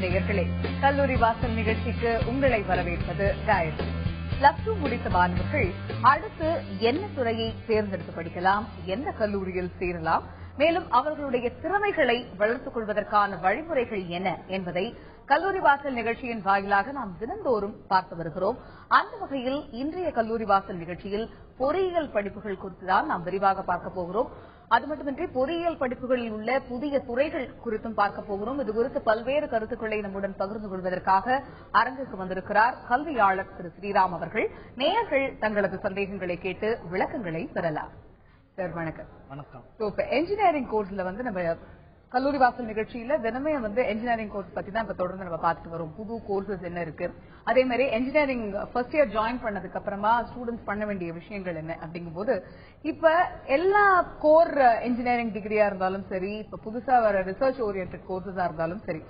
நேயர்களே, கல்லூரி வாசல் நிகழ்ச்சிக்கு உங்களை வரவேற்பது காயத்ரி. +2 முடித்த மாணவர்கள் அடுத்து என்ன துறையை தேர்ந்தெடுத்து படிக்கலாம், எந்த கல்லூரியில் சேரலாம், மேலும் அவர்களுடைய திறமைகளை வளர்த்துக் கொள்வதற்கான வழிமுறைகள் என்ன என்பதை கல்லூரி வாசல் நிகழ்ச்சியின் வாயிலாக நாம் தினந்தோறும் பார்த்து வருகிறோம். அந்த வகையில் இன்றைய கல்லூரி வாசல் நிகழ்ச்சியில் பொறியியல் படிப்புகள் குறித்துதான் நாம் விரிவாக பார்க்க போகிறோம். அது மட்டுமின்றி பொறியியல் படிப்புகளில் உள்ள புதிய துறைகள் குறித்தும் பார்க்க போகிறோம். இது குறித்து பல்வேறு கருத்துக்களை நம்முடன் பகிர்ந்து கொள்வதற்காக அரங்குக்கு வந்திருக்கிறார் கல்வியாளர் திரு ஸ்ரீராம் அவர்கள். நேயர்கள் தங்களது சந்தேகங்களை கேட்டு விளக்கங்களை பெறலாம். சார் வணக்கம். வணக்கம். இப்ப என்ஜினியரிங் கோர்ஸ்ல நம்ம கல்லூரி வாசல் நிகழ்ச்சியில தினமே என்ஜினியரிங் கோர்ஸ் பத்தி தான் இப்ப தொடர்ந்து நம்ம பார்த்துட்டு வரோம். புது கோர்சஸ் என்ன இருக்கு, அதே மாதிரி என்ஜினியரிங் ஃபர்ஸ்ட் இயர் ஜாயின் பண்ணதுக்கு அப்புறமா ஸ்டூடெண்ட்ஸ் பண்ண வேண்டிய விஷயங்கள் என்ன அப்படிங்கும் போது இப்ப எல்லா கோர் என்ஜினியரிங் டிகிரியா இருந்தாலும் சரி, இப்ப புதுசா வர ரிசர்ச் ஓரியன்ட் கோர்சஸா இருந்தாலும் சரி,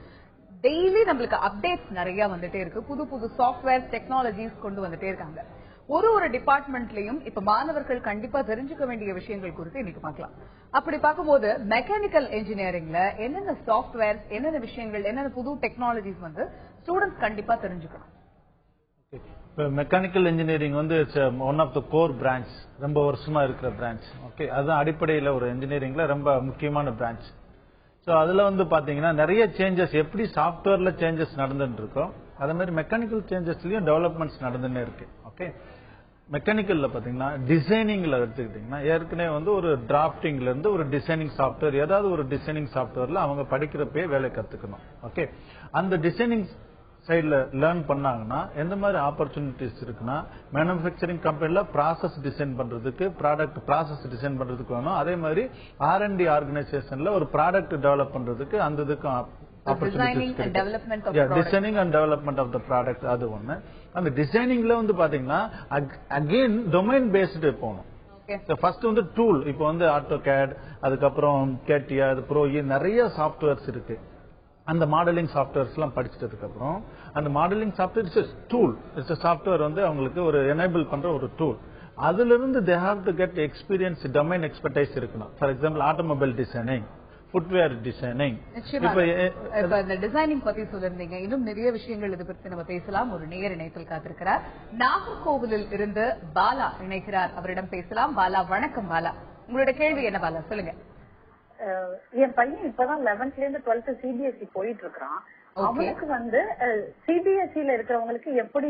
டெய்லி நம்மளுக்கு அப்டேட்ஸ் நிறைய வந்துட்டே இருக்கு. புது புது சாஃப்ட்வேர் டெக்னாலஜிஸ் கொண்டு வந்துட்டே இருக்காங்க. ஒரு டிபார்ட்மெண்ட்லயும் இப்ப மாணவர்கள் கண்டிப்பா தெரிஞ்சுக்க வேண்டிய விஷயங்கள் குறித்து இன்னைக்கு பார்க்கலாம். அப்படி பார்க்கும்போது மெக்கானிக்கல் இன்ஜினியரிங்ல என்னென்ன சாஃப்ட்வேர், என்னென்ன விஷயங்கள், என்னென்ன புது டெக்னாலஜிஸ் ஸ்டூடெண்ட்ஸ் கண்டிப்பா தெரிஞ்சுக்கணும். Mechanical engineering one of the core branch, ரொம்ப வருஷமா இருக்கிற பிரான்ச். ஓகே, அதுதான் அடிப்படையில் ஒரு இன்ஜினியரிங்ல ரொம்ப முக்கியமான பிரான்ச். ஸோ அதுல பாத்தீங்கன்னா நிறைய சேஞ்சஸ், எப்படி சாஃப்ட்வேர்ல சேஞ்சஸ் நடந்துட்டு இருக்கோம், அதே மாதிரி மெக்கானிக்கல் சேஞ்சஸ்லயும் டெவலப்மெண்ட்ஸ் நடந்துன்னு இருக்கு. ஓகே, மெக்கானிக்கல்ல பாத்தீங்கன்னா டிசைனிங்ல எடுத்துக்கிட்டீங்கன்னா ஏற்கனவே ஒரு டிராப்டிங்ல இருந்து ஒரு டிசைனிங் சாஃப்ட்வேர், ஏதாவது ஒரு டிசைனிங் சாஃப்ட்வேர்ல அவங்க படிக்கிறப்பே வேலை கத்துக்கணும். ஓகே, அந்த டிசைனிங் சைட்ல லேர்ன் பண்ணாங்கன்னா எந்த மாதிரி ஆப்பர்ச்சுனிட்டிஸ் இருக்குன்னா, மேனுஃபேக்சரிங் கம்பெனில ப்ராசஸ் டிசைன் பண்றதுக்கு, ப்ராடக்ட் ப்ராசஸ் டிசைன் பண்றதுக்கு வேணும். அதே மாதிரி R&D ஆர்கனைசேஷன்ல ஒரு ப்ராடக்ட் டெவலப் பண்றதுக்கு அந்த இதுக்கும் designing and development of the product. அது ஒண்ணு. அந்த டிசைனிங்ல பாத்தீங்கன்னா அகைன் டொமைன் பேஸ்டு போகணும். ஃபர்ஸ்ட் டூல், இப்போ ஆட்டோகேட், அதுக்கப்புறம் கேட்டியா, ப்ரோ, நிறைய சாஃப்ட்வேர்ஸ் இருக்கு. அந்த மாடலிங் சாஃப்ட்வேர்ஸ் எல்லாம் படிச்சதுக்கு அப்புறம் அந்த modeling software it's tool, it's software அவங்களுக்கு ஒரு எனேபிள் பண்ற ஒரு டூல். அதுல இருந்து they have to get experience, domain expertise இருக்கணும். For example automobile designing, footwear designing. இப்ப இந்த டிசைனிங் பத்தி சொல்லிருந்தீங்க, இன்னும் நிறைய விஷயங்கள் இது பற்றி நம்ம பேசலாம். ஒரு நேயர் இணைப்பில் காத்திருக்கிறார். நாகர்கோவிலில் இருந்து பாலா இணைக்கிறார், அவரிடம் பேசலாம். பாலா வணக்கம். பாலா, உங்களோட கேள்வி என்ன பாலா, சொல்லுங்க. என் பையன் இப்பதான் 11th இருந்து 12th CBSE போயிட்டு இருக்கான். அவனுக்கு CBSE இருக்கிறவங்களுக்கு எப்படி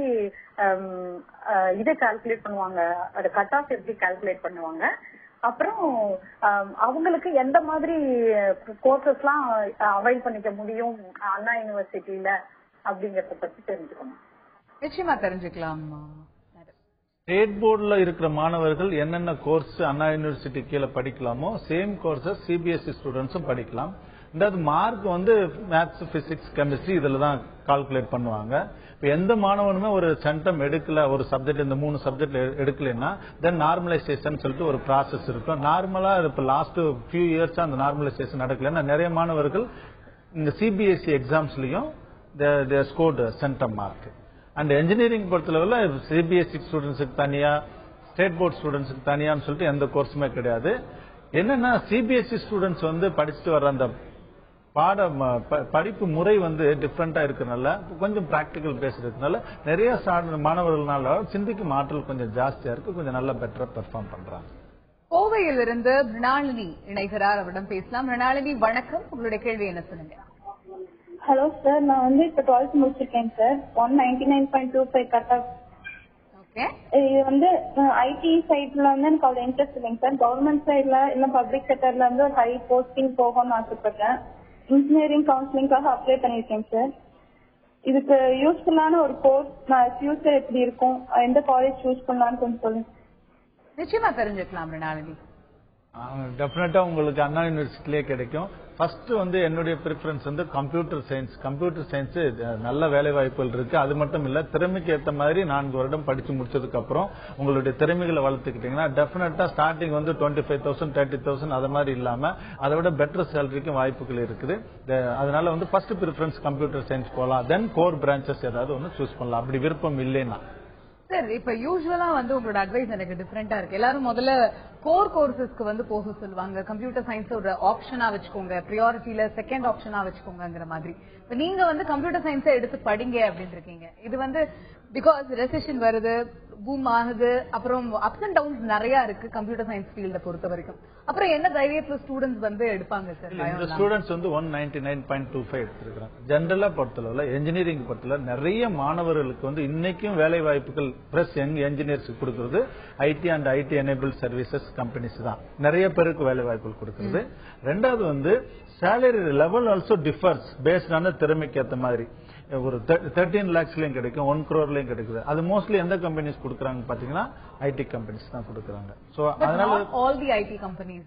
இதை கால்குலேட் பண்ணுவாங்க, அது கட் ஆஃப் எப்படி கால்குலேட் பண்ணுவாங்க, அப்புறம் அவங்களுக்கு எந்த மாதிரி கோர்சஸ் எல்லாம் அவைல் பண்ணிக்க முடியும் அண்ணா யூனிவர்சிட்டியில அப்படிங்கறத பத்தி தெரிஞ்சுக்கணும். நிச்சயமா தெரிஞ்சுக்கலாம். ஸ்டேட் போர்டுல இருக்கிற மாணவர்கள் என்னென்ன கோர்ஸ் அண்ணா யூனிவர்சிட்டி கீழே படிக்கலாமோ சேம் கோர்சஸ் CBSE ஸ்டூடெண்ட்ஸும் படிக்கலாம். ரெண்டாவது மார்க் மேத்ஸ், பிசிக்ஸ், கெமிஸ்ட்ரி இதுல தான் கால்குலேட் பண்ணுவாங்க. இப்ப எந்த மாணவனுமே ஒரு சென்டம் எடுக்கல, ஒரு சப்ஜெக்ட், இந்த 3 சப்ஜெக்ட் எடுக்கலன்னா தென் நார்மலைசேஷன் சொல்லிட்டு ஒரு ப்ராசஸ் இருக்கும். நார்மலா இப்ப லாஸ்ட் ஃபியூ இயர்ஸா அந்த நார்மலைசேஷன் நடக்கலன்னா நிறைய மாணவர்கள் இந்த CBSE எக்ஸாம்ஸ்லயும் scored centum mark. And engineering பொறுத்தளவுல CBSE ஸ்டூடெண்ட்ஸுக்கு தனியா, ஸ்டேட் போர்ட் ஸ்டூடெண்ட்ஸுக்கு தனியான்னு சொல்லிட்டு எந்த கோர்ஸுமே கிடையாது. என்னன்னா CBSE ஸ்டூடெண்ட்ஸ் படிச்சுட்டு வர்ற அந்த படிப்பு முறை டிஃப்ரெண்டா இருக்கிறதுனால, கொஞ்சம் பிராக்டிகல் பேஸ்ட் இருக்கிறதுனால நிறைய மாணவர்களால சிந்திக்கும் ஆற்றல் கொஞ்சம் ஜாஸ்தியா இருக்கு, கொஞ்சம் நல்லா பெட்டரா பெர்ஃபார்ம் பண்றாங்க. கோவையில் இருந்து மிருணாளினி இணைகிறார், அவரிடம் பேசலாம். மிருணாளினி வணக்கம், உங்களுடைய கேள்வி என்ன, சொல்லுங்க. ஹலோ சார், நான் இப்ப 12th முடிச்சிருக்கேன் சார். 199.25 cut off. இது ஐடி சைட்ல எனக்கு அவ்வளவு இன்ட்ரெஸ்ட் இல்லைங்க சார். கவர்மெண்ட் சைட்ல இல்ல பப்ளிக் செக்டர்ல ஒரு ஹை போஸ்டிங் போகணும்னு ஆசைப்பட்டேன். இன்ஜினியரிங் கவுன்சிலிங்காக அப்ளை பண்ணிருக்கேன் சார். இதுக்கு யூஸ்ஃபுல்லான ஒரு கோர்ஸ், ஃபியூச்சர் எப்படி இருக்கும், எந்த காலேஜ் சூஸ் பண்ணலாம்னு கொஞ்சம் சொல்லுங்க. நிச்சயமா தெரிஞ்சுக்கலாம் மிருணாளினி. டெஃபினட்டா உங்களுக்கு அண்ணா யூனிவர்சிட்டிலே கிடைக்கும். ஃபர்ஸ்ட் என்னுடைய preference computer science. Computer science நல்ல வேலை வாய்ப்புகள் இருக்கு. அது மட்டும் இல்ல, திறமைக்கு ஏற்ற மாதிரி 4 வருடம் படிச்சு முடிச்சதுக்கு அப்புறம் உங்களுடைய திறமைகளை வளர்த்துக்கிட்டீங்கன்னா டெஃபினட்டா ஸ்டார்டிங் 25,000 30,000 அது மாதிரி இல்லாம அதை விட பெட்டர் சேலரிக்கும் வாய்ப்புகள் இருக்குது. அதனால ஃபர்ஸ்ட் ப்ரிஃபரன்ஸ் கம்ப்யூட்டர் சயின்ஸ் போகலாம். தென் கோர் பிரான்ச்சஸ் ஏதாவது ஒன்று சூஸ் பண்ணலாம், அப்படி விருப்பம் இல்லைன்னா. சார் இப்ப யூசுவலா வந்து உங்களோட அட்வைஸ் எனக்கு டிஃபரெண்டா இருக்கு. எல்லாரும் முதல்ல கோர் கோர்சஸ்க்கு வந்து போக சொல்லுவாங்க. கம்ப்யூட்டர் சயின்ஸ் ஒரு ஆப்ஷனா வச்சுக்கோங்க, பிரியாரிட்டியில செகண்ட் ஆப்ஷனா வச்சுக்கோங்கிற மாதிரி. இப்ப நீங்க வந்து கம்ப்யூட்டர் சயின்ஸை எடுத்து படிங்க அப்படின்னு இருக்கீங்க. இது வந்து பிகாஸ் ரெசிஷன் வருது, பூம் ஆகுது, அப்புறம் அப்ஸ் அண்ட் டவுன்ஸ் நிறைய இருக்கு கம்ப்யூட்டர் சயின்ஸ் ஃபீல்ட பொறுத்த வரைக்கும். அப்புறம் என்ன தைரியத்துல ஸ்டூடெண்ட்ஸ் வந்து எடுப்பாங்க சார்? இந்த ஸ்டூடெண்ட்ஸ் வந்து 199.25 எடுத்திருக்காங்க. ஜெனரலா பொறுத்தளவுல இன்ஜினியரிங் பொறுத்தல நிறைய மாணவர்களுக்கு வந்து இன்னைக்கும் வேலை வாய்ப்புகள் பிளஸ் யங் என்ஜினியர்ஸ் கொடுக்கிறது IT and IT enabled services companies தான் நிறைய பேருக்கு வேலை வாய்ப்புகள் கொடுக்கிறது. ரெண்டாவது வந்து salary level also differs based ஆன திறமைக்கு ஏற்ற மாதிரி. ஒரு 13 lakhsலயும் கிடைக்கும், 1 crore கிடைக்குது. அது மோஸ்ட்லி எந்த கம்பெனிஸ் கொடுக்கறாங்க பாத்தீங்கன்னா ஐடி கம்பெனிஸ் தான் கொடுக்கறாங்க. சோ அதனால all the IT companies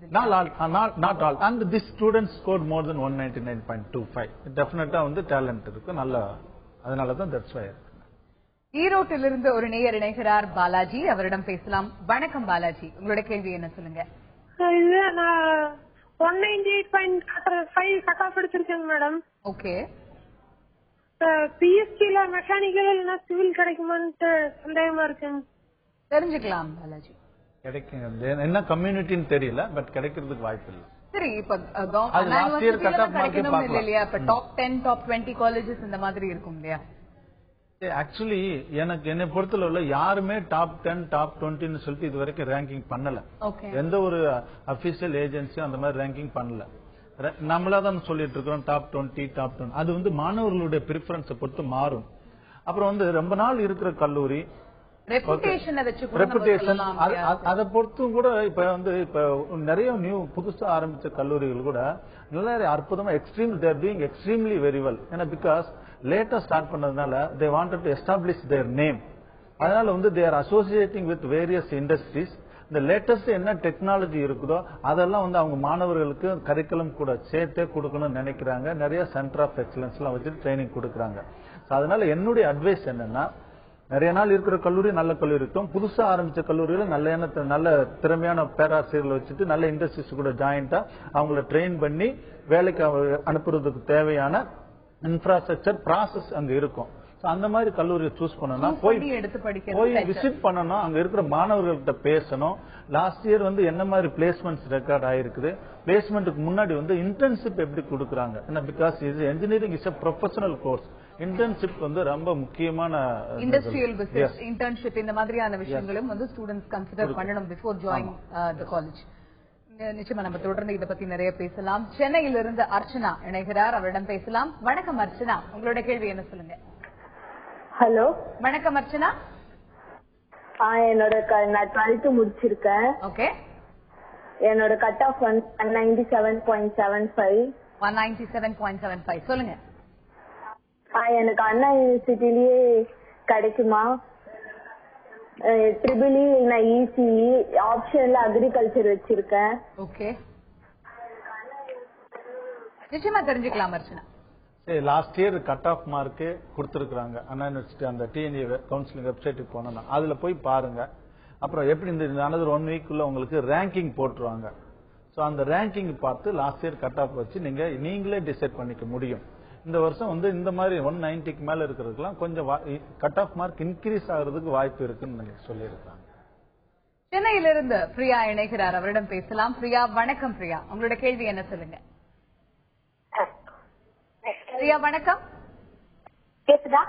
not all and this students scored more than 199.25. டெஃபினட்டா வந்து டேலண்ட் இருக்கு நல்ல, அதனால தான் தட்ஸ் வை. ஈரோட்டிலிருந்து ஒரு நேயர் இணைகிறார் பாலாஜி, அவரிடம் பேசலாம். வணக்கம் பாலாஜி, உங்களோட கேள்வி என்ன சொல்லுங்க? இது நான் 198.5 கட் ஆஃப் எடுத்திருக்கேன் மேடம். ஓகே. பிஎஸ்சில மெக்கானிக்கல் இல்லைன்னா சிவில் கிடைக்குமான்னு சந்தேகமா இருக்கு. தெரிஞ்சுக்கலாம் பாலாஜி. கிடைக்கும், என்ன கம்யூனிட்டின்னு தெரியல, பட் கிடைக்கிறதுக்கு வாய்ப்பு இல்லை. சரி, இப்ப கிடைக்கணும் இல்லையா? இப்ப டாப் 10 டாப் 20 காலேஜஸ் இந்த மாதிரி இருக்கும் இல்லையா? ஆக்சுவலி என்னை பொறுத்தளவுல யாருமே டாப் 10 டாப் 20ன்னு சொல்லிட்டு இது வரைக்கும் ரேங்கிங் பண்ணல. எந்த ஒரு அபிஷியல் ஏஜென்சியும் அந்த மாதிரி ரேங்கிங் பண்ணல. நம்மளாதான் சொல்லிட்டு இருக்கோம் டாப் 20 டாப் 10. அது வந்து மாணவர்களுடைய பிரிஃபரன்ஸை பொறுத்து மாறும். அப்புறம் வந்து ரொம்ப நாள் இருக்கிற கல்லூரி ரெபுடேஷன் அதை பொறுத்தும் கூட இப்ப நிறைய நியூ புதுசா ஆரம்பிச்ச கல்லூரிகள் கூட நல்ல அற்புதமா எக்ஸ்ட்ரீம்லி வெரி வெல். ஏன்னா பிகாஸ் லேட்டா ஸ்டார்ட் பண்ணதுனால they wanted to establish there name. அதனால வந்து they are associating with various industries. இந்த லேட்டஸ்ட் என்ன டெக்னாலஜி இருக்குதோ அதெல்லாம் வந்து அவங்க மாணவர்களுக்கு கரிக்குலம் கூட சேர்த்தே கொடுக்கணும்னு நினைக்கிறாங்க. நிறைய சென்டர் ஆஃப் எக்ஸலன்ஸ் எல்லாம் வச்சு ட்ரைனிங் கொடுக்குறாங்க. அதனால என்னுடைய அட்வைஸ் என்னன்னா, நிறைய நாள் இருக்கிற கல்லூரி நல்ல கல்லூரி இருக்கும், புதுசா ஆரம்பிச்ச கல்லூரியில நல்ல திறமையான பேராசிரியர்களை வச்சுட்டு நல்ல இண்டஸ்ட்ரீஸ் கூட ஜாயிண்டா அவங்கள ட்ரெயின் பண்ணி வேலைக்கு அனுப்புறதுக்கு தேவையான இன்ஃப்ராஸ்ட்ரக்சர் ப்ராசஸ் அங்க இருக்கும். அந்த மாதிரி கல்லூரியை சூஸ் பண்ணணும், போய் விசிட் பண்ணணும், அங்க இருக்கிற மாணவர்கள்ட்ட பேசணும். லாஸ்ட் இயர் வந்து என்ன மாதிரி பிளேஸ்மெண்ட்ஸ் ரெக்கார்ட் ஆயிருக்குது, பிளேஸ்மெண்ட்டுக்கு முன்னாடி வந்து இன்டர்ன்ஷிப் எப்படி கொடுக்குறாங்க. ஏன்னா பிகாஸ் இது engineering is a professional course. Internship வந்து ரொம்ப முக்கியமான இண்டஸ்ட்ரியல் விசிட், இன்டர்ன்ஷிப் இந்த மாதிரியான விஷயங்களும் வந்து ஸ்டூடெண்ட்ஸ் கன்சிடர் பண்ணணும் பிஃபோர் ஜாயின் தி காலேஜ். நிச்சயமா நம்ம தொடர்ந்து இதை பத்தி நிறைய பேசலாம். சென்னையிலிருந்து அர்ச்சனா இணைகிறார், அவரிடம் பேசலாம். வணக்கம் அர்ச்சனா, உங்களோட கேள்வி என்ன சொல்லுங்க? ஹலோ, வணக்கம் அர்ச்சனா. என்னோட நான் 12th முடிச்சிருக்கேன். ஓகே. என்னோட கட் ஆஃப் 197.75. 197.75 சொல்லுங்க. எனக்கு அண்ணா யூனிவர்சிட்டிலேயே கிடைக்குமா? ட்ரிபிள் இ நான் இசிஇ ஆப்ஷன்ல அக்ரிகல்ச்சர் வச்சிருக்கேன். ஓகே, நிச்சயமா தெரிஞ்சுக்கலாம் Archana. Last year cut off mark கொடுத்துருக்காங்க அண்ணா யூனிவர்சிட்டி. அந்த டிஎன்ஏ கவுன்சிலிங் வெப்சைட்டுக்கு போனோம்னா அதுல போய் பாருங்க. அப்புறம் எப்படி இந்த another 1 weekல உங்களுக்கு ரேங்கிங் போட்டுருவாங்க. ஸோ அந்த ரேங்கிங் பார்த்து லாஸ்ட் இயர் கட் ஆஃப் வச்சு நீங்களே டிசைட் பண்ணிக்க முடியும். இந்த வருஷம் வந்து இந்த மாதிரி 190க்கு மேல இருக்கிறதுக்கெல்லாம் கொஞ்சம் கட் ஆஃப் மார்க் இன்க்ரீஸ் ஆகிறதுக்கு வாய்ப்பு இருக்குன்னு சொல்லியிருக்காங்க. சென்னையிலிருந்து பிரியா இணைகிறார், அவரிடம் பேசலாம். பிரியா, வணக்கம். பிரியா, உங்களோட கேள்வி என்ன சொல்லுங்க? பிரியா வணக்கம். கேக்குதா?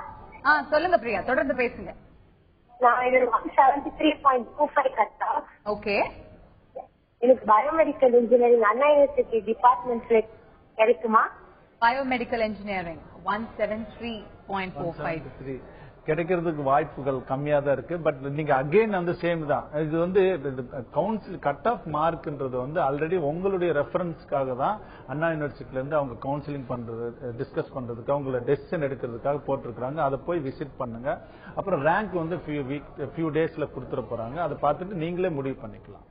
சொல்லுங்க பிரியா, தொடர்ந்து பேசுங்க. நான் இது 173.25 கட் ஆஃப். ஓகே. எனக்கு பயோமெடிக்கல் இன்ஜினியரிங் அண்ணா யூனிவர்சிட்டி டிபார்ட்மெண்ட்ல கிடைக்குமா? பயோமெடிக்கல் இன்ஜினியரிங் 173.45 கிடைக்கிறதுக்கு வாய்ப்புகள் கம்மியா தான் இருக்கு. பட் நீங்க அகைன் வந்து சேம் தான். இது வந்து கவுன்சில் கட் ஆஃப் மார்க்ன்றது வந்து ஆல்ரெடி உங்களுடைய ரெஃபரன்ஸ்க்காக தான் அண்ணா யூனிவர்சிட்டில இருந்து அவங்க கவுன்சிலிங் பண்றது, டிஸ்கஸ் பண்றதுக்கு, அவங்கள டெசிஷன் எடுக்கிறதுக்காக போட்டிருக்காங்க. அதை போய் விசிட் பண்ணுங்க. அப்புறம் ரேங்க் வந்து ஃபியூ டேஸ்ல கொடுத்துட போறாங்க. அதை பார்த்துட்டு நீங்களே முடிவு பண்ணிக்கலாம்.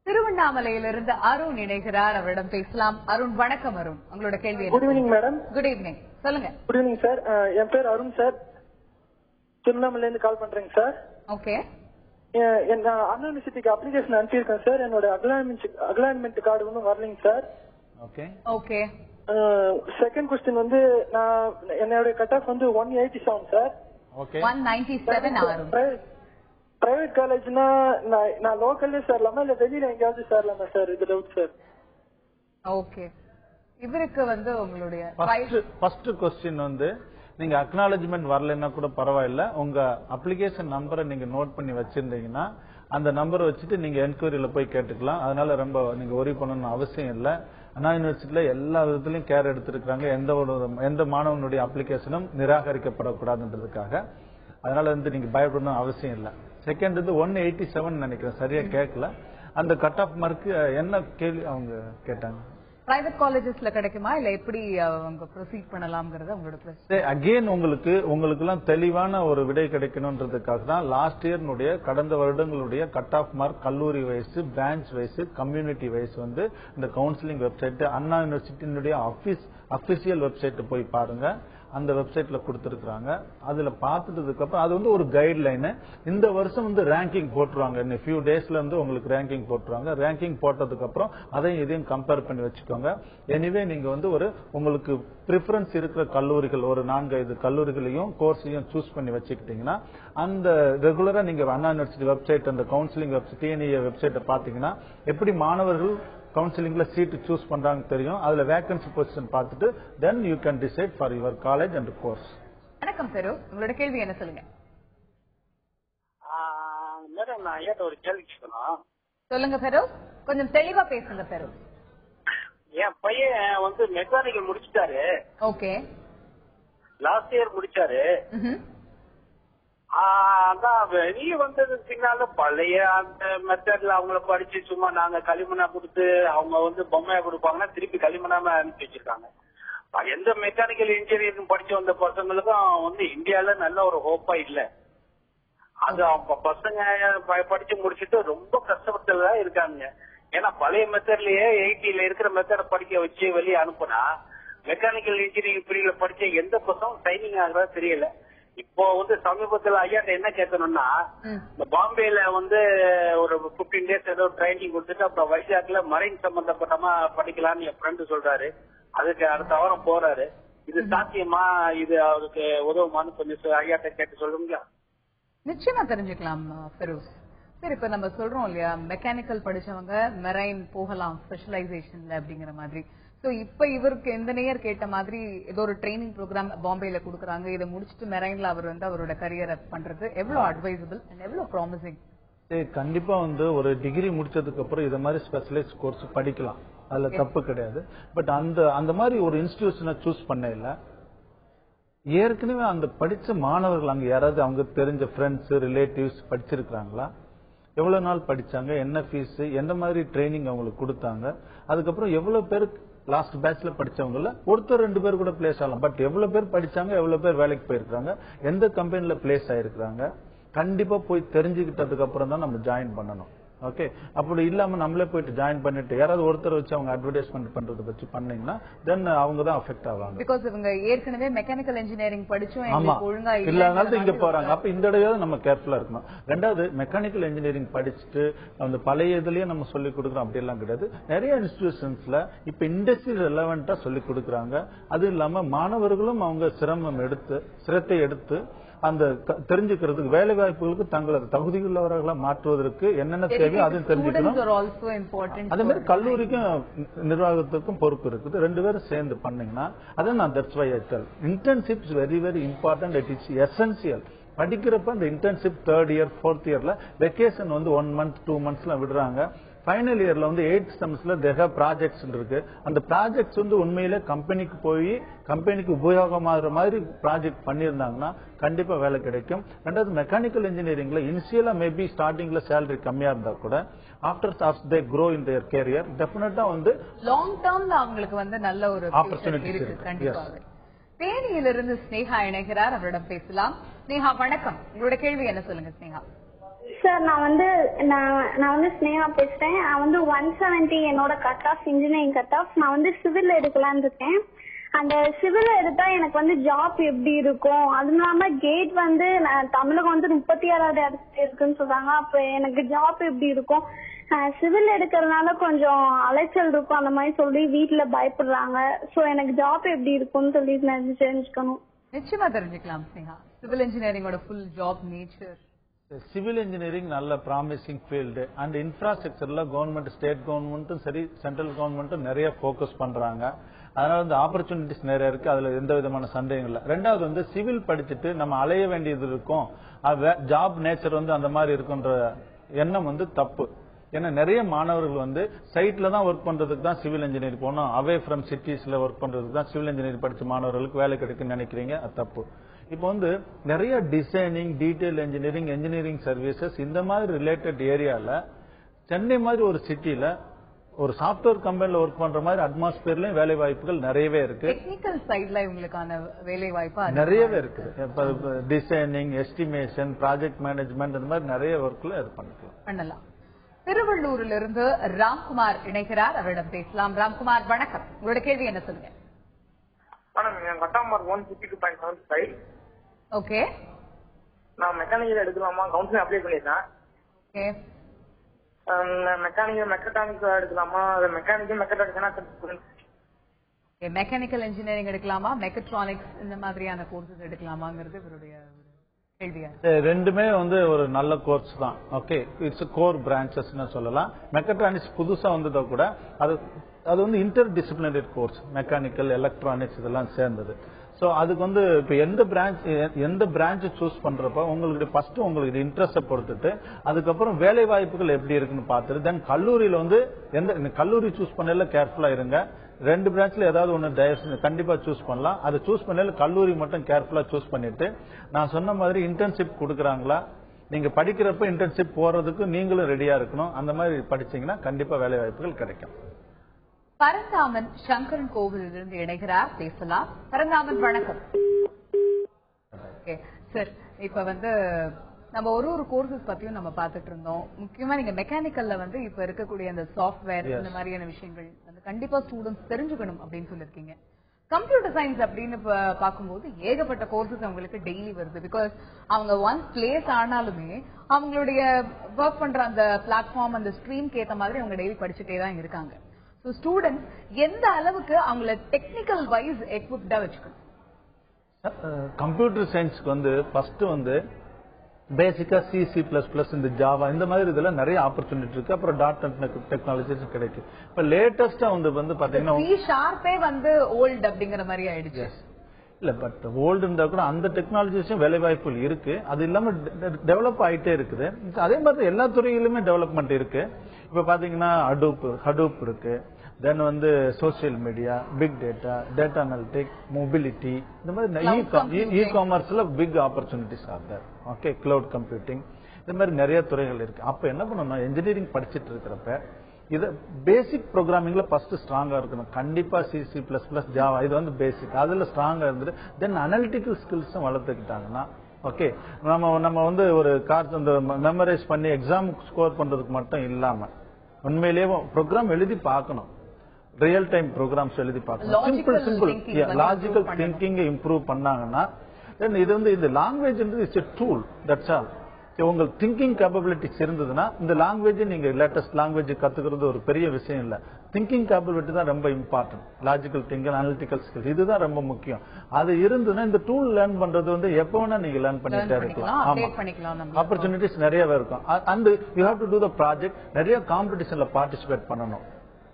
திருவண்ணாமலையிலிருந்து அருண் இணைகிறார், அவரிடம் பேசலாம். அருண், வணக்கம். அருண், உங்களோட கேள்வி? Good evening madam. Good evening, சொல்லுங்க. குட் ஈவினிங் சார், என் பேர் அருண் சார், திருவண்ணாமலையில இருந்து கால் பண்றேங்க சார். ஓகே. அண்ணா யூனிவர்சிட்டிக்கு அப்ளிகேஷன் அனுப்பியிருக்கேன் சார். என்னோட அக்லான்மெண்ட் கார்டு ஒன்றும் வரலைங்க sir. Okay. Okay. Second question வந்து நான் என்னோட கட் ஆஃப் வந்து 187 சார். ஓகே. 197 ஆரும். பிரைவேட் காலேஜ்னா நான் லோக்கல்லே சேரலாமா இல்ல வெளியில எங்கேயாவது சேரலாமா சார்? இது டவுட் சார். ஓகே, இவருக்கு வந்து உங்களுடைய ஃபர்ஸ்ட் क्वेश्चन வந்து நீங்க அக்னாலஜ்மெண்ட் வரலன்னா கூட பரவாயில்ல, உங்க அப்ளிகேஷன் நம்பரை நீங்க நோட் பண்ணி வச்சிருந்தீங்கன்னா அந்த நம்பரை வச்சுட்டு நீங்க என்கொயரியில போய் கேட்டுக்கலாம். அதனால ரொம்ப நீங்க ஒரி பண்ணணும்னு அவசியம் இல்லை. அண்ணா யூனிவர்சிட்டியில எல்லா விதத்திலையும் கேர் எடுத்திருக்காங்க. எந்த மாணவனுடைய அப்ளிகேஷனும் நிராகரிக்கப்படக்கூடாதுன்றதுக்காக. அதனால வந்து நீங்க பயப்படணும் அவசியம் இல்லை. செகண்ட் வந்து 187 நினைக்கிறேன், சரியா கேட்கல. அந்த கட் ஆஃப் மார்க் என்ன கேள்வி அவங்க கேட்டாங்க? பிரைவேட் காலேஜஸ்ல கிடைக்குமா இல்ல எப்படி அவங்க ப்ரொசீட் பண்ணலாம்ங்கறது உங்களோட பிரச்சனை. அகைன் உங்களுக்கு எல்லாம் தெளிவான ஒரு விடை கிடைக்கணும்ன்றதுக்காக தான் லாஸ்ட் இயர்னுடைய கடந்த வருடங்களுடைய கட் ஆஃப் மார்க் கல்லூரி wise, branch wise, community wise வந்து இந்த கவுன்சிலிங் வெப்சைட் அண்ணா யூனிவர்சிட்டியினுடைய அபிஷியல் வெப்சைட் போய் பாருங்க. அந்த வெப்சைட்ல கொடுத்திருக்காங்க. அதுல பார்த்துட்டதுக்கு அப்புறம் அது வந்து ஒரு கைட்லைன். இந்த வருஷம் வந்து ரேங்கிங் போட்டுருவாங்க. இன்னும் ஃபியூ டேஸ்ல வந்து உங்களுக்கு ரேங்கிங் போட்டுருவாங்க. ரேங்கிங் போட்டதுக்கு அப்புறம் அதையும் இதையும் கம்பேர் பண்ணி வச்சுக்கோங்க. எனிவே நீங்க வந்து உங்களுக்கு பிரிஃபரன்ஸ் இருக்கிற கல்லூரிகள் ஒரு 4-5 கல்லூரிகளையும் கோர்ஸையும் சூஸ் பண்ணி வச்சுக்கிட்டீங்கன்னா அந்த ரெகுலரா நீங்க அண்ணா யூனிவர்சிட்டி வெப்சைட், அந்த கவுன்சிலிங் வெப்சைட், TNEA வெப்சைட்டை பாத்தீங்கன்னா எப்படி மாணவர்கள் கவுன்சிலிங்ல சீட் சூஸ் பண்றாங்க தெரியும். அதுல வேகன்சி பொசிஷன் பார்த்துட்டு then you can decide for your college and course. வணக்கம் பெரு, உங்களோட கேள்வி என்ன சொல்லுங்க? மேடம் நான் ஐயாட்ட ஒரு கேள்வி கேட்கணும். சொல்லுங்க பெரு, கொஞ்சம் தெளிவா பேசுங்க பெரு. என் பையன் வந்து மெக்கானிக்கல் முடிச்சிட்டாரு. ஓகே, லாஸ்ட் இயர் முடிச்சாரு. அதான் வெளியே வந்ததுக்கு பின்னால பழைய அந்த மெத்தட்ல அவங்கள படிச்சு சும்மா நாங்க களிமண்ணா கொடுத்து அவங்க வந்து பொம்மையா கொடுப்பாங்கன்னா திருப்பி களிமண்ணாம அனுப்பி வச்சிருக்காங்க. எந்த மெக்கானிக்கல் இன்ஜினியரிங் படிச்சு வந்த பசங்களுக்கும் வந்து இந்தியால நல்ல ஒரு ஹோப்பா இல்ல. அது அவங்க பசங்க படிச்சு முடிச்சுட்டு ரொம்ப கஷ்டப்பட்டுதான் இருக்காங்க. ஏன்னா பழைய மெத்தட்லயே 80ல இருக்கிற மெத்தட படிக்க வச்சு வெளியே அனுப்புனா மெக்கானிக்கல் இன்ஜினியரிங் பிரிவுல படிச்ச எந்த பசங்க ட்ரைனிங் ஆகுறதா தெரியல. இப்போ வந்து சமீபத்துல ஐயாட்ட என்ன கேட்கணும்னா, இந்த பாம்பேல வந்து ஒரு 15 days ஏதோ ட்ரைனிங் கொடுத்துட்டு அப்புறம் வைஜாக்ல மரைன் சம்பந்தப்பட்டமா படிக்கலாம்னு என் ஃப்ரெண்டு சொல்றாரு. அதுக்கு அடுத்த வாரம் போறாரு. இது சாத்தியமா? இது அவருக்கு உதவுமான்னு கொஞ்சம் ஐயாட்ட கேட்டு சொல்லுங்களா? நிச்சயமா தெரிஞ்சுக்கலாம் பெரோஸ். சரி, இப்ப நம்ம சொல்றோம் இல்லையா, மெக்கானிக்கல் படிச்சவங்க மெரைன் போகலாம் ஸ்பெஷலைசேஷன்ல அப்படிங்கிற மாதிரி. சோ இப்ப இவருக்கு எந்த நேயர் கேட்ட மாதிரி ஏதோ ஒரு ட்ரைனிங் ப்ரோக்ராம் பாம்பேல கொடுக்குறாங்க. இதை முடிச்சுட்டு மெரைன்ல அவர் வந்து அவரோட கரியரை பண்றது எவ்வளவு அட்வைசபிள் அண்ட் எவ்வளவு ப்ராமிசிங்? கண்டிப்பா வந்து ஒரு டிகிரி முடிச்சதுக்கு அப்புறம் இத மாதிரி ஸ்பெஷலைஸ் கோர்ஸ் படிக்கலாம், அதுல தப்பு கிடையாது. பட் அந்த மாதிரி ஒரு இன்ஸ்டிடியூஷனை சூஸ் பண்ண இல்ல, ஏற்கனவே அந்த படிச்ச மாணவர்கள் அங்க யாராவது அவங்க தெரிஞ்ச ஃப்ரெண்ட்ஸ் ரிலேட்டிவ்ஸ் படிச்சிருக்காங்களா, எவ்வளவு நாள் படிச்சாங்க, என்ன ஃபீஸ், எந்த மாதிரி ட்ரைனிங் அவங்களுக்கு கொடுத்தாங்க, அதுக்கப்புறம் எவ்வளவு பேருக்கு லாஸ்ட் பேட்ச்ல படிச்சவங்கள ஒருத்தர் 2 பேர் கூட பிளேஸ் ஆகலாம். பட் எவ்வளவு பேர் படிச்சாங்க, எவ்வளவு பேர் வேலைக்கு போயிருக்காங்க, எந்த கம்பெனில பிளேஸ் ஆயிருக்காங்க, கண்டிப்பா போய் தெரிஞ்சுக்கிட்டதுக்கு அப்புறம் தான் நம்ம ஜாயின் பண்ணணும். ஓகே, அப்படி இல்லாம நம்மளே போயிட்டு ஜாயின் பண்ணிட்டு யாராவது ஒருத்தர் வச்சு அவங்க அட்வர்டைஸ்மெண்ட் பண்றதை வச்சு பண்ணீங்கன்னா தென் அவங்க தான் அஃபெக்ட் ஆவாங்க. பிகாஸ் இவங்க ஏற்கனவே மெக்கானிக்கல் இன்ஜினியரிங் படிச்சும் ஒழுங்கா இல்லாதனால இங்க போறாங்க. அப்ப இந்த தடவையாவது நம்ம கேர்ஃபுல்லா இருக்கணும். ரெண்டாவது, மெக்கானிக்கல் இன்ஜினியரிங் படிச்சுட்டு அந்த பழைய இதுலயே நம்ம சொல்லி கொடுக்குறோம் அப்படி எல்லாம் கிடையாது. நிறைய இன்ஸ்டிடியூஷன்ஸ்ல இப்ப இண்டஸ்ட்ரி ரெலவெண்டா சொல்லி கொடுக்குறாங்க. அது இல்லாம மாணவர்களும் அவங்க சிரத்தை எடுத்து அந்த தெரிஞ்சுக்கிறதுக்கு வேலை வாய்ப்புகளுக்கு தங்களது தகுதியுள்ளவர்களை மாற்றுவதற்கு என்னென்ன தேவையோ அதுவும் தெரிஞ்சுக்கணும். அதே மாதிரி கல்லூரிக்கும் நிர்வாகத்துக்கும் பொறுப்பு இருக்குது. 2 பேரும் சேர்ந்து பண்ணீங்கன்னா அதை நான் that's why I tell internship is very very important. It is essential. படிக்கிறப்ப இந்த இன்டர்ன்ஷிப் 3rd இயர் 4th இயர்ல வெக்கேஷன் வந்து 1 month 2 months விடுறாங்க. ஃபைனல் இயர்ல வந்து 8th செமஸ்டர்ல தேக ப்ராஜெக்ட்ஸ் இருக்கு. அந்த ப்ராஜெக்ட்ஸ் வந்து உண்மையிலே கம்பெனிக்கு போய் கம்பெனிக்கு உபயோகமாகிற மாதிரி ப்ராஜெக்ட் பண்ணியிருந்தாங்கன்னா கண்டிப்பா வேலை கிடைக்கும். ரெண்டாவது, மெக்கானிக்கல் இன்ஜினியரிங்ல இனிஷியலா மேபி ஸ்டார்டிங்ல சேலரி கம்மியா இருந்தா கூட after they grow in their career டெஃபினட்டா வந்து லாங் டேர்ம்ல அவங்களுக்கு வந்து நல்ல ஒரு ஆப்பர்ச்சுனிட்டி இருக்கு. கண்டிப்பா. தேனியிலிருந்து ஸ்னேகா இணைகிறார், அவரிடம் பேசலாம். ஸ்னேகா வணக்கம், உங்களோட கேள்வி என்ன சொல்லுங்க ஸ்னேகா? சார் நான் வந்து ஸ்னேகா பேசுறேன். நான் வந்து 170 என்னோட cut off, engineering cut off. நான் வந்து சிவில் எடுக்கலான்னு இருக்கேன். அந்த சிவில் எடுத்தா எனக்கு வந்து ஜாப் எப்படி இருக்கும்? அதுவும் இல்லாம கேட் வந்து தமிழகம் வந்து 36வது இடத்துல இருக்குன்னு சொல்றாங்க. அப்ப எனக்கு ஜாப் எப்படி இருக்கும்? சிவில் எடுக்கிறதுனால கொஞ்சம் அலைச்சல் இருக்கும் அந்த மாதிரி சொல்லி வீட்டுல பயப்படுறாங்க. சோ எனக்கு ஜாப் எப்படி இருக்கும்னு சொல்லி நான் தெரிஞ்சுக்கணும். நிச்சயமா தெரிஞ்சுக்கலாம் ஸ்னேகா. சிவில் இன்ஜினியரிங்கோட full job nature civil engineering நல்ல ப்ராமிசிங் ஃபீல்டு அண்ட் இன்ஃப்ராஸ்ட்ரக்சர்ல கவர்மெண்ட் ஸ்டேட் கவர்மெண்ட்டும் சரி சென்ட்ரல் கவர்மெண்ட்டும் நிறைய ஃபோக்கஸ் பண்றாங்க. அதனால வந்து ஆப்பர்ச்சுனிட்டிஸ் நிறைய இருக்கு. அதுல எந்த விதமான சந்தேகம் இல்லை. ரெண்டாவது வந்து சிவில் படிச்சுட்டு நம்ம அலைய வேண்டியது இருக்கும், ஜாப் நேச்சர் வந்து அந்த மாதிரி இருக்குன்ற எண்ணம் வந்து தப்பு. ஏன்னா நிறைய மாணவர்கள் வந்து சைட்ல தான் ஒர்க் பண்றதுக்கு தான் சிவில் இன்ஜினியரிங் போகணும், அவே ஃப்ரம் சிட்டிஸ்ல ஒர்க் பண்றதுக்கு தான் சிவில் இன்ஜினியரிங் படிச்ச மாணவர்களுக்கு வேலை கிடைக்குன்னு நினைக்கிறீங்க, அது தப்பு. இப்போ வந்து நிறைய designing, detail engineering, engineering services இந்த மாதிரி ரிலேட்டட் ஏரியால சென்னை மாதிரி ஒரு சிட்டில ஒரு சாப்ட்வேர் கம்பெனில ஒர்க் பண்ற மாதிரி அட்மாஸ்பியர்லயும் வேலை வாய்ப்புகள் நிறையவே இருக்கு. டெக்னிக்கல் சைடுல இவங்களுக்கான வேலை வாய்ப்பு நிறையவே இருக்கு. டிசைனிங், எஸ்டிமேஷன், ப்ராஜெக்ட் மேனேஜ்மெண்ட் இந்த மாதிரி நிறைய ஒர்க்ல இது பண்ணலாம். திருவள்ளூரில் இருந்து ராம்குமார் இணைகிறார், அவரிடம் பேசலாம். ராம்குமார் வணக்கம், உங்களோட கேள்வி என்ன சொல்லுங்க? ஓகே, நான் மெக்கானிக்கல் எடுக்கலாமா? கவுன்சிலிங் அப்ளை பண்ணிருக்கேன். ஓகே, மெக்கானிக்கல் எடுக்கலாமா? மெக்கானிக்கல் இன்ஜினியரிங் எடுக்கலாமா, மெக்கட்ரானிக்ஸ் இந்த மாதிரியான கோர்சஸ் எடுக்கலாமாங்கிறது இவருடைய கேள்வியா? ரெண்டுமே வந்து ஒரு நல்ல கோர்ஸ் தான். ஓகே, இட்ஸ் கோர் பிரான்சஸ் சொல்லலாம். மெக்கட்ரானிக்ஸ் புதுசா வந்ததோ கூட அது வந்து inter disciplinary course, mechanical, electronics இதெல்லாம் சேர்ந்தது. சோ அதுக்கு வந்து இப்ப எந்த பிரான்ச் சூஸ் பண்றப்ப உங்களுக்கு இன்ட்ரெஸ்ட் பொறுத்துட்டு அதுக்கப்புறம் வேலை வாய்ப்புகள் எப்படி இருக்குன்னு பார்த்துட்டு தென் கல்லூரியில வந்து எந்த கல்லூரி சூஸ் பண்ணல கேர்ஃபுல்லா இருங்க. 2 பிரான்ச்ல ஏதாவது ஒன்னு கண்டிப்பா சூஸ் பண்ணலாம். அதை சூஸ் பண்ணல கல்லூரி மட்டும் கேர்ஃபுல்லா சூஸ் பண்ணிட்டு நான் சொன்ன மாதிரி இன்டர்ன்ஷிப் கொடுக்குறாங்களா, நீங்க படிக்கிறப்ப இன்டர்ன்ஷிப் போறதுக்கு நீங்களும் ரெடியா இருக்கணும். அந்த மாதிரி படிச்சீங்கன்னா கண்டிப்பா வேலை வாய்ப்புகள் கிடைக்கும். பரந்தாமன் சங்கரன் கோவிலிருந்து இணைகிறார், பேசலாம். பரந்தாமன் வணக்கம். சார், இப்ப வந்து நம்ம ஒரு கோர்சஸ் பத்தியும் நம்ம பாத்துட்டு இருந்தோம். முக்கியமா நீங்க மெக்கானிக்கல்ல வந்து இப்ப இருக்கக்கூடிய அந்த சாஃப்ட்வேர் இந்த மாதிரியான விஷயங்கள் வந்து கண்டிப்பா ஸ்டூடெண்ட்ஸ் தெரிஞ்சுக்கணும் அப்படின்னு சொல்லிருக்கீங்க. கம்ப்யூட்டர் சயின்ஸ் அப்படின்னு பார்க்கும்போது ஏகப்பட்ட கோர்சஸ் அவங்களுக்கு டெய்லி வருது. பிகாஸ் அவங்க ஒன்ஸ் பிளேஸ் ஆனாலுமே அவங்களுடைய ஒர்க் பண்ற அந்த பிளாட்ஃபார்ம், அந்த ஸ்ட்ரீம்க்கு ஏத்த மாதிரி அவங்க டெய்லி படிச்சுட்டே தான் இருக்காங்க. ஸோ ஸ்டூடெண்ட்ஸ் எந்த அளவுக்கு அவங்கள டெக்னிக்கல் வைஸ் எக்விப்டா வச்சுக்கணும்? கம்ப்யூட்டர் சயின்ஸ்க்கு வந்து ஃபர்ஸ்ட் வந்து பேசிக்கா C++, இந்த ஜாவா இந்த மாதிரி இதெல்லாம் நிறைய ஆப்பர்ச்சுனிட்டி இருக்கு. அப்புறம் .NET டெக்னாலஜிஸ் கிடைக்கும். இப்ப லேட்டஸ்டா வந்து பாத்தீங்கன்னா C# வந்து ஓல்ட் அப்படிங்கிற மாதிரி ஆயிடுச்சு. இல்ல, பட் ஓல்டு இருந்தா கூட அந்த டெக்னாலஜிஸும் வேலை வாய்ப்புகள் இருக்கு. அது இல்லாம டெவலப் ஆயிட்டே இருக்குது. அதே மாதிரி எல்லா துறையிலுமே டெவலப்மெண்ட் இருக்கு. இப்ப பாத்தீங்கன்னா ஹடூப் இருக்கு, தென் வந்து social media, big data, data analytic, mobility, இந்த மாதிரி இ காமர்ஸ்ல பிக் ஆப்பர்ச்சுனிட்டிஸ் ஆகுது. ஓகே, கிளவுட் கம்ப்யூட்டிங், இந்த மாதிரி நிறைய துறைகள் இருக்கு. அப்ப என்ன பண்ணணும், இன்ஜினியரிங் படிச்சுட்டு இருக்கிறப்ப இது பேசிக் ப்ரோக்ராமிங்ல ஃபர்ஸ்ட் ஸ்ட்ராங்கா இருக்கணும். கண்டிப்பா C++, ஜாவா இது வந்து பேசிக், அதுல ஸ்ட்ராங்கா இருந்துட்டு தென் அனலிட்டிக்கல் ஸ்கில்ஸும் வளர்த்துக்கிட்டாங்கன்னா ஓகே, நம்ம வந்து ஒரு கார்ட்ஸ் வந்து மெமரைஸ் பண்ணி எக்ஸாம் ஸ்கோர் பண்றதுக்கு மட்டும் இல்லாம உண்மையிலேயே ப்ரோக்ராம் எழுதி பார்க்கணும். ரியல் டைம் ப்ரோக்ராம்ஸ் எழுதி பார்க்கணும். சிம்பிள் லாஜிக்கல் திங்கிங் இம்ப்ரூவ் பண்ணாங்கன்னா இது வந்து இந்த language it's a tool, that's all. உங்களுக்கு திங்கிங் கேப்பபிலிட்டிஸ் இருந்ததுன்னா இந்த லாங்குவேஜ் நீங்க லேட்டஸ்ட் லாங்குவேஜ் கத்துக்கிறது ஒரு பெரிய விஷயம் இல்ல. திங்கிங் கேப்பபிலிட்டி தான் ரொம்ப important. Logical thinking, analytical skill இதுதான் ரொம்ப முக்கியம். அது இருந்ததுன்னா இந்த டூல் லேர்ன் பண்றது வந்து எப்ப வேணா நீங்க லேர்ன் பண்ணிட்டே இருக்கலாம். ஆப்பர்ச்சுனிட்டிஸ் நிறையவே இருக்கும். And you have to to the project. நிறைய காம்படிஷன்ல பார்ட்டிசிபேட் பண்ணணும்.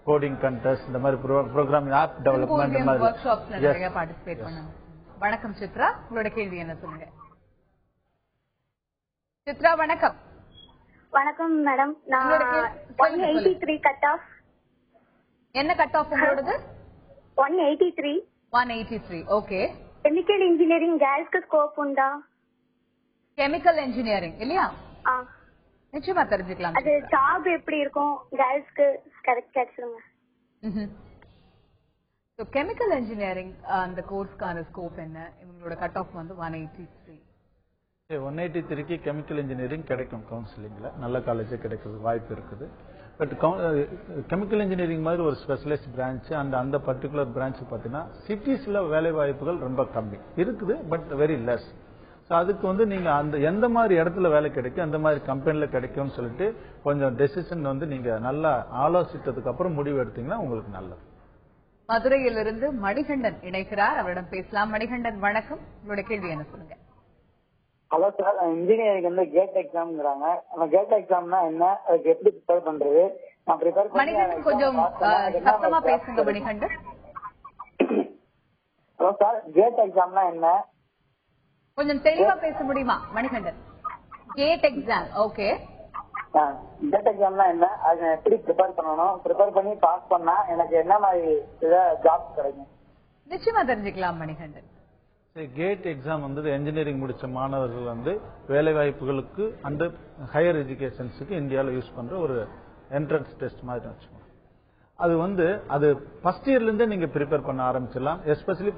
கோடிங் கண்டெஸ்ட், இந்த மாதிரி ப்ரோக்ராமிங், ஆப் டெவலப்மெண்ட், இந்த மாதிரி வொர்க்ஷாப்ஸ்ல நிறைய பார்ட்டிசிபேட் பண்ணணும். வணக்கம் சித்ரா, உங்களோட கேள்வி என்ன சொல்லுங்க? சித்ரா வணக்கம். வணக்கம் மேடம், நான் 183 கட் ஆஃப். என்ன கட் ஆஃப் உங்களோடது? 183. 183, ஓகே. கெமிக்கல் இன்ஜினியரிங் கேர்ள்ஸ்க்கு ஸ்கோப் உண்டா? கெமிக்கல் இன்ஜினியரிங் இல்லையா? நிச்சயமா தெரிஞ்சுக்கலாம். அது ஜாப் எப்படி இருக்கும் கேர்ள்ஸ்க்கு கிடைச்சிருங்க? கெமிக்கல் இன்ஜினியரிங் அந்த கோர்ஸ்க்கான ஸ்கோப் என்ன? இவங்களோட கட் ஆஃப் வந்து 183. 183க்கு கெமிக்கல் இன்ஜினியரிங் கிடைக்கும். கவுன்சிலிங்ல நல்ல காலேஜ் கிடைக்கிறது வாய்ப்பு இருக்குது. பட் கெமிக்கல் இன்ஜினியரிங் மாதிரி ஒரு ஸ்பெஷலைஸ்ட் பிரான்ச் அந்த பர்டிகுலர் பிரான்ச் பாத்தீங்கன்னா சிட்டிஸ்ல வேலை வாய்ப்புகள் ரொம்ப கம்மி இருக்குது, பட் வெரி லெஸ். அதுக்கு வந்து நீங்க அந்த எந்த மாதிரி இடத்துல வேலை கிடைக்கும், எந்த மாதிரி கம்பெனில கிடைக்கும்னு சொல்லிட்டு கொஞ்சம் டெசிஷன் வந்து நீங்க நல்லா ஆலோசித்ததுக்கு அப்புறம் முடிவு எடுத்தீங்கன்னா உங்களுக்கு நல்லது. மதுரையிலிருந்து மணிகண்டன் இணைக்கிறார், அவரிடம் பேசலாம். மணிகண்டன் வணக்கம், உங்களோட கேள்வி என்ன சொல்லுங்க? ஹலோ சார், இன்ஜினியரிங் வந்து கேட் எக்ஸாம்ங்கிறாங்க. அந்த கேட் எக்ஸாம்னா என்ன, அதுக்கு எப்படி ப்ரிப்பேர் பண்றது? நான் ப்ரிப்பேர் பண்ணி கொஞ்சம் சத்தமா பேசுங்க மணிகண்டன். ஹலோ சார், கேட் எக்ஸாம்னா என்ன? கொஞ்சம் தெளிவா பேச முடியுமா Manikandan? GATE exam. Okay, GATE எக்ஸாம்னா என்ன, அது எப்படி ப்ரிப்பேர் பண்ணணும், ப்ரிப்பேர் பண்ணி பாஸ் பண்ணா எனக்கு என்ன மாதிரி ஜாப் கிடைக்கும்? நிச்சயமா தெரிஞ்சுக்கலாம் மணிகண்டன். கேட் எக்ஸாம் வந்து இன்ஜினியரிங் முடிச்ச மாணவர்கள் வந்து வேலை வாய்ப்புகளுக்கு அந்த ஹையர் எஜுகேஷன்ஸுக்கு இந்தியாவில் யூஸ் பண்ற ஒரு என்ட்ரன்ஸ் டெஸ்ட் மாதிரி வச்சுக்கோங்க. அது வந்து அது ஃபர்ஸ்ட் இயர்ல இருந்தே நீங்க ப்ரிப்பேர் பண்ண ஆரம்பிச்சிடலாம். எஸ்பெஷலி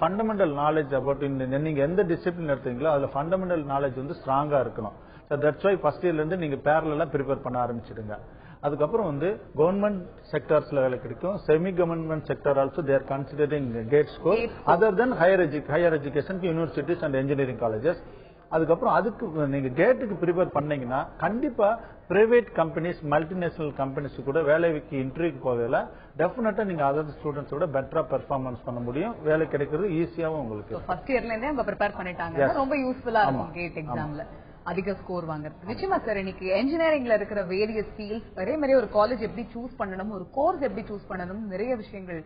ஃபண்டமெண்டல் நாலேஜ் அபவுட் நீங்க எந்த டிசிப்ளின் எடுத்தீங்களோ அதுல ஃபண்டமெண்டல் நாலேஜ் வந்து ஸ்ட்ராங்கா இருக்கணும். தட்ஸ் வை ஃபர்ஸ்ட் இயர்ல இருந்து நீங்க பேரலா ப்ரிப்பேர் பண்ண ஆரம்பிச்சிடுங்க. அதுக்கப்புறம் வந்து கவர்மெண்ட் செக்டர்ஸ்ல வேலை கிடைக்கும். Semi government sector also there considering GATE score other then higher education universities and engineering colleges. அதுக்கப்புறம் அதுக்கு நீங்க கேட்டுக்கு ப்ரிப்பேர் பண்ணீங்கன்னா கண்டிப்பா பிரைவேட் கம்பெனிஸ் மல்டிநேஷனல் கம்பெனிஸ் கூட வேலைக்கு இன்டர்வியூக்கு போகல டெஃபினட்டா நீங்க அதர் ஸ்டூடெண்ட்ஸோட பெட்டரா பெர்ஃபார்மன்ஸ் பண்ண முடியும். வேலை கிடைக்கிறது ஈஸியாவும் உங்களுக்கு. ஃபர்ஸ்ட் இயர்ல இருந்தே அவங்க ப்ரிப்பேர் பண்ணிட்டாங்க. ரொம்ப யூஸ்ஃபுல்லா இருக்கும் கேட் எக்ஸாம்ல அதிக ஸ்கோர் வாங்குறது. நிச்சயமா சார், இன்னைக்கு இன்ஜினியரிங்ல இருக்கிற வேரியஸ் ஃபீல்ட்ஸ், அதே மாதிரி ஒரு காலேஜ் எப்படி சூஸ் பண்ணணும், ஒரு கோர்ஸ் எப்படி சூஸ் பண்ணணும், நிறைய விஷயங்கள்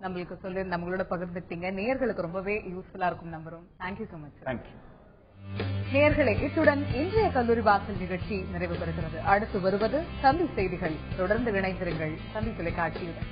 நம்மளுக்கு சொல்லி நம்மளோட பகிர்ந்துட்டீங்க. நேயர்களுக்கு ரொம்பவே யூஸ்ஃபுல்லா இருக்கும் நம்புறோம். Thank you so much. தேங்க்யூ நேயர்களே, இத்துடன் இன்றைய கல்லூரி வாசல் நிகழ்ச்சி நிறைவு பெறுகிறது. அடுத்து வருவது தந்தி செய்திகள். தொடர்ந்து இணைந்திருங்கள் தந்தி தொலைக்காட்சியுடன்.